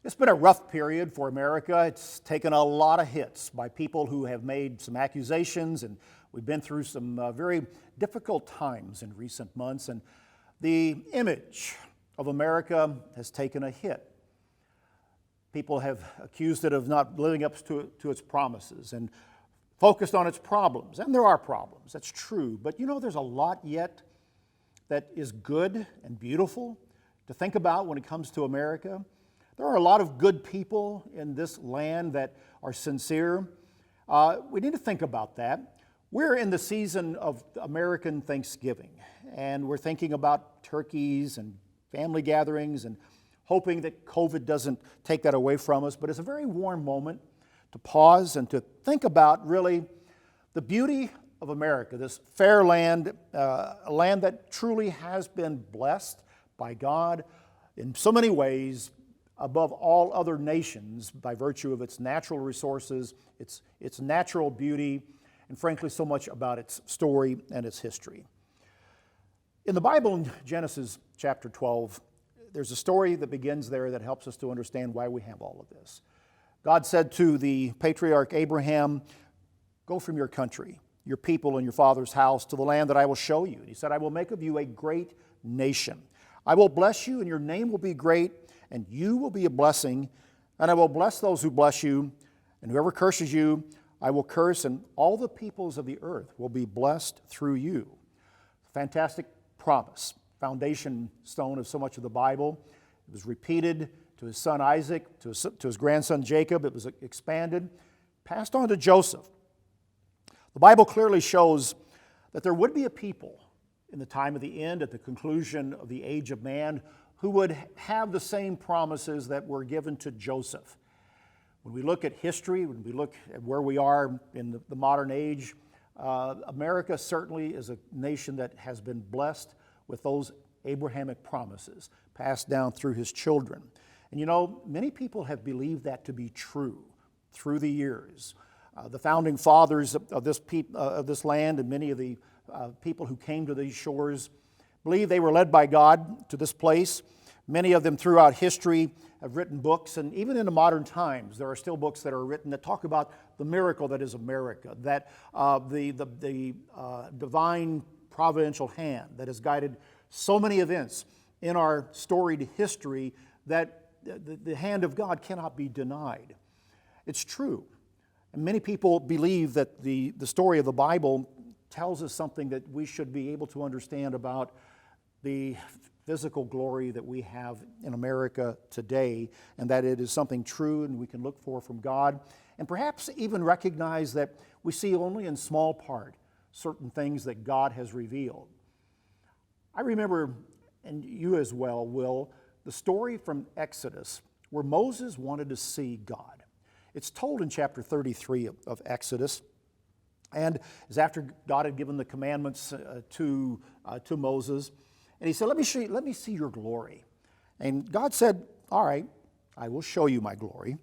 It's been a rough period for America. It's taken a lot of hits by people who have made some accusations, and we've been through some very difficult times in recent months, and the image of America has taken a hit. People have accused it of not living up to its promises and focused on its problems, and there are problems, that's true, but there's a lot yet that is good and beautiful to think about when it comes to America. There are a lot of good people in this land that are sincere. We need to think about that. We're in the season of American Thanksgiving, and we're thinking about turkeys and family gatherings and hoping that COVID doesn't take that away from us. But it's a very warm moment to pause and to think about really the beauty of America, this fair land, a land that truly has been blessed by God in so many ways, above all other nations by virtue of its natural resources, its natural beauty, and frankly so much about its story and its history. In the Bible, in Genesis chapter 12, there's a story that begins there that helps us to understand why we have all of this. God said to the patriarch Abraham, "Go from your country, your people, and your father's house to the land that I will show you." And he said, "I will make of you a great nation. I will bless you, and your name will be great, and you will be a blessing, and I will bless those who bless you, and whoever curses you, I will curse, and all the peoples of the earth will be blessed through you." Fantastic promise, foundation stone of so much of the Bible. It was repeated to his son Isaac, to his grandson Jacob. It was expanded, passed on to Joseph. The Bible clearly shows that there would be a people in the time of the end, at the conclusion of the age of man, who would have the same promises that were given to Joseph. When we look at history, when we look at where we are in the modern age, America certainly is a nation that has been blessed with those Abrahamic promises passed down through his children. And many people have believed that to be true through the years. The founding fathers of this land and many of the people who came to these shores believe they were led by God to this place. Many of them throughout history have written books, and even in the modern times, there are still books that are written that talk about the miracle that is America, that the divine providential hand that has guided so many events in our storied history that the hand of God cannot be denied. It's true. And many people believe that the story of the Bible tells us something that we should be able to understand about the physical glory that we have in America today, and that it is something true and we can look for from God, and perhaps even recognize that we see only in small part certain things that God has revealed. I remember, and you as well will, the story from Exodus where Moses wanted to see God. It's told in chapter 33 of Exodus, and it's after God had given the commandments to Moses. And he said, let me see your glory. And God said, all right, I will show you my glory.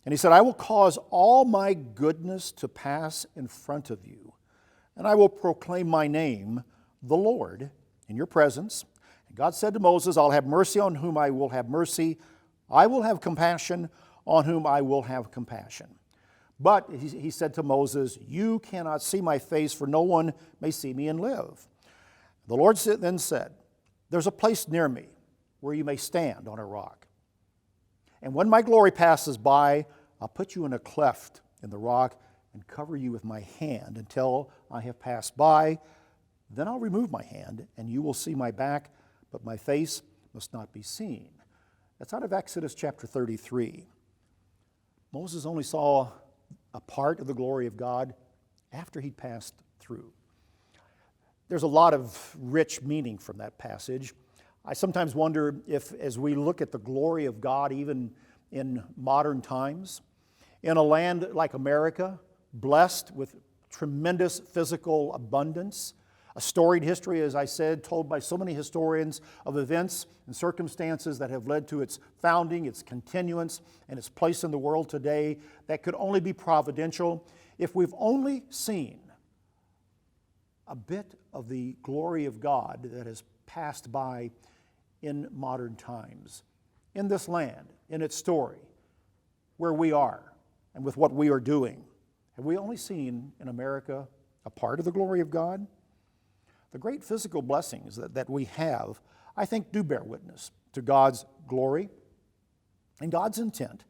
And he said, I will cause all my goodness to pass in front of you, and I will proclaim my name, the Lord, in your presence. And God said to Moses, I'll have mercy on whom I will have mercy. I will have compassion on whom I will have compassion. But he said to Moses, you cannot see my face, for no one may see me and live. The Lord then said, there's a place near me where you may stand on a rock. And when my glory passes by, I'll put you in a cleft in the rock and cover you with my hand until I have passed by. Then I'll remove my hand, and you will see my back, but my face must not be seen. That's out of Exodus chapter 33. Moses only saw a part of the glory of God after he'd passed through. There's a lot of rich meaning from that passage. I sometimes wonder if, as we look at the glory of God, even in modern times, in a land like America, blessed with tremendous physical abundance, a storied history, as I said, told by so many historians of events and circumstances that have led to its founding, its continuance, and its place in the world today, that could only be providential. If we've only seen a bit of the glory of God that has passed by in modern times, in this land, in its story, where we are and with what we are doing? Have we only seen in America a part of the glory of God? The great physical blessings that we have, I think, do bear witness to God's glory and God's intent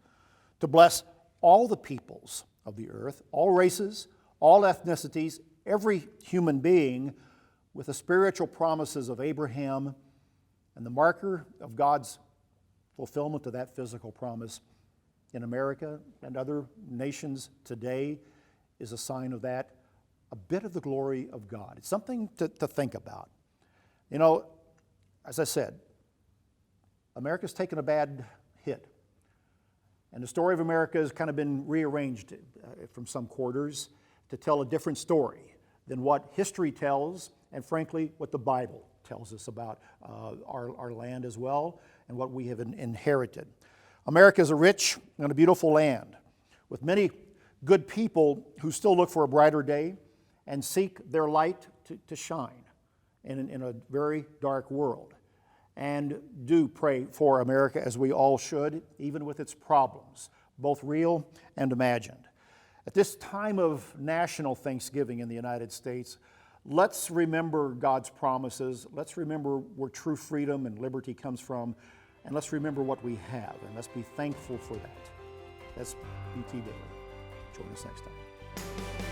to bless all the peoples of the earth, all races, all ethnicities, every human being, with the spiritual promises of Abraham, and the marker of God's fulfillment of that physical promise in America and other nations today is a sign of that, a bit of the glory of God. It's something to think about. You know, as I said, America's taken a bad hit. And the story of America has kind of been rearranged from some quarters to tell a different story than what history tells, and frankly, what the Bible tells us about our land as well and what we have inherited. America is a rich and a beautiful land with many good people who still look for a brighter day and seek their light to shine in a very dark world. And do pray for America, as we all should, even with its problems, both real and imagined. At this time of national Thanksgiving in the United States, let's remember God's promises. Let's remember where true freedom and liberty comes from. And let's remember what we have. And let's be thankful for that. That's BT Daily. Join us next time.